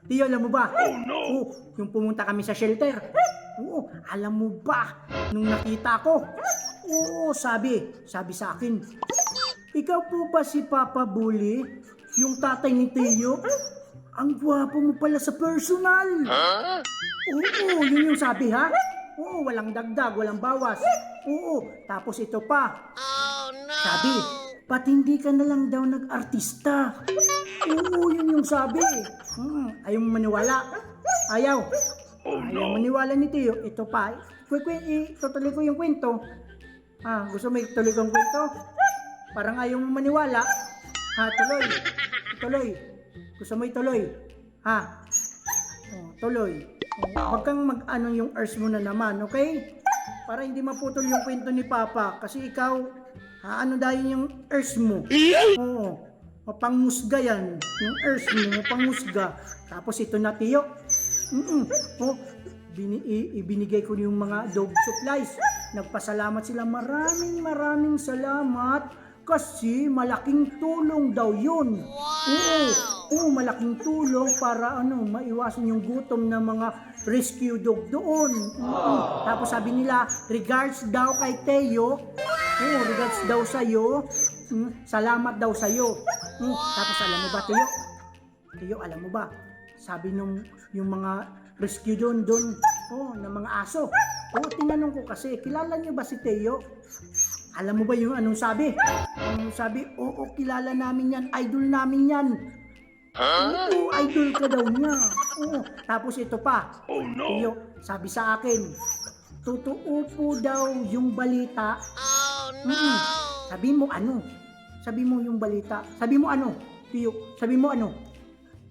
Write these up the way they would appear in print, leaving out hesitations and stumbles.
Tiyo, alam mo ba? Oh no! Oo, yung pumunta kami sa shelter. Oo, alam mo ba? Nung nakita ko, oo, sabi sa akin, ikaw po ba si Papa Bully? Yung tatay ni Tiyo? Ang gwapo mo pala sa personal. Oo, yun yung sabi ha. Oo, walang dagdag, walang bawas. Oo, tapos ito pa. Sabi, ba't hindi ka na lang daw nag-artista? Oo, yun yung sabi. Ayaw mo maniwala. Ayaw. Oh Ayaw no! maniwala ni Tiyo. Ito pa. Itutuloy ko yung kwento. Gusto mo ituloy ko yung kwento? Parang ayaw mo maniwala. Tuloy. Tuloy. Gusto mo ituloy? Tuloy. Huwag kang mag-ano yung earth mo na naman, okay? Para hindi maputol yung kwento ni Papa. Kasi ikaw, ano dahil yung earth mo? Oo. Mapangmusga yan. Yung earth mo, mapangmusga. Tapos ito na, Tiyo. Oh, ibinigay ko yung mga dog supplies. Nagpasalamat sila. Maraming salamat. Kasi malaking tulong daw yun. Oo, malaking tulong para maiwasan yung gutom ng mga rescue dog doon. Tapos sabi nila, regards daw kay Teo. Regards daw sa'yo. Salamat daw sa'yo. Tapos alam mo ba, Teo? Teo, alam mo ba? Sabi yung mga rescue doon, ng mga aso. Tinanong ko kasi, kilala niyo ba si Teo? Alam mo ba yung anong sabi? Anong sabi? Oo, kilala namin yan. Idol namin yan. Oo, idol ka daw niya. Oo. Tapos ito pa. Oh no! Tiyo, sabi sa akin, totoo po daw yung balita. Sabi mo ano? Sabi mo yung balita. Sabi mo ano? Tiyo, sabi mo ano?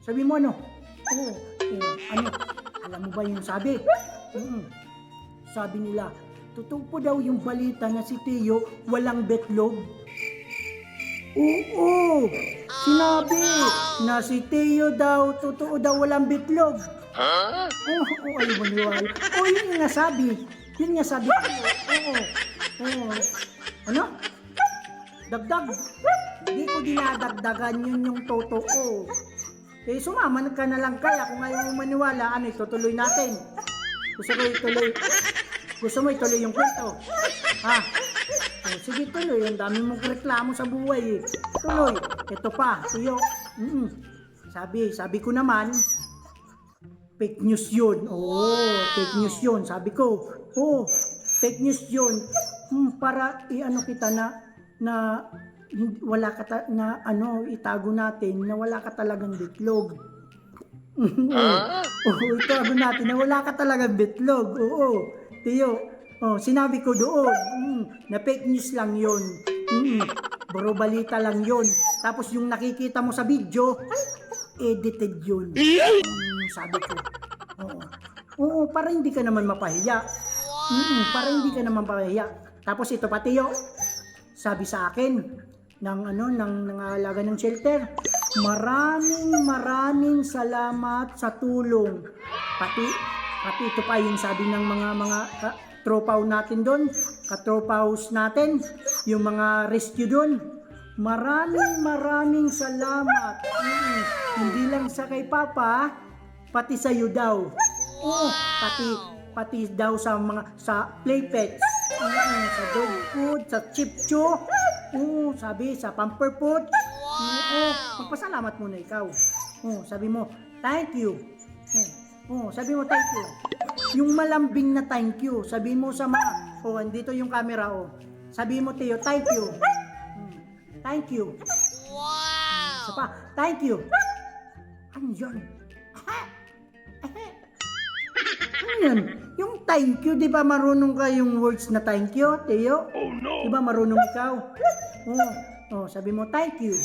Sabi mo ano? Oo, ano? Alam mo ba yung sabi? Sabi nila, totoo po daw yung balita na si Teo walang betlog. Oo! Sinabi na si Teo daw, totoo daw walang betlog. Oo, ay maniwala. Yun yung nasabi. Yun nga sabi ko. Oo. Ano? Dagdag. Hindi ko dinadagdagan yun yung totoo. Sumama ka na lang kaya kung ayaw mo maniwala, itutuloy natin. Gusto mo ituloy yung kwento? Sige, tuloy. Ang dami mong reklamo sa buhay eh. Tuloy. Ito pa, Tiyo. Sabi ko naman, fake news yun. Fake news yun. Sabi ko, fake news yun. Para kita na wala ka itago natin na wala ka talagang bitlog. Itago natin na wala ka talagang bitlog. Tiyo, sinabi ko doon na fake news lang yun. Bro balita lang yun. Tapos yung nakikita mo sa video, edited yun. Sabi ko. Para hindi ka naman mapahiya. Para hindi ka naman mapahiya. Tapos ito pa, Tiyo, sabi sa akin ng nangalaga ng shelter, maraming salamat sa tulong. Pati ito pa yung sabi ng mga tropaw natin doon, katropaws natin, yung mga rescue doon. Maraming salamat. Hindi lang sa kay Papa, pati sa iyo daw. Pati daw sa play pets. Sa dog food, sa chip chew. Sabi sa pamper food. Magpasalamat muna ikaw. Sabi mo, thank you. Sabi mo thank you. Yung malambing na thank you. Sabi mo sa mga, andito yung camera, Sabi mo, Teo, thank you. Thank you. Wow! Thank you. Ano yun? Ano yun? Yung thank you, di ba marunong ka yung words na thank you, Teo? Oh no! Di ba marunong ikaw? Sabi mo, thank you.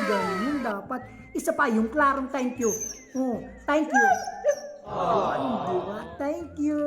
Ganun dapat. Isa pa, yung klarong thank you. Thank you. Diba? Thank you.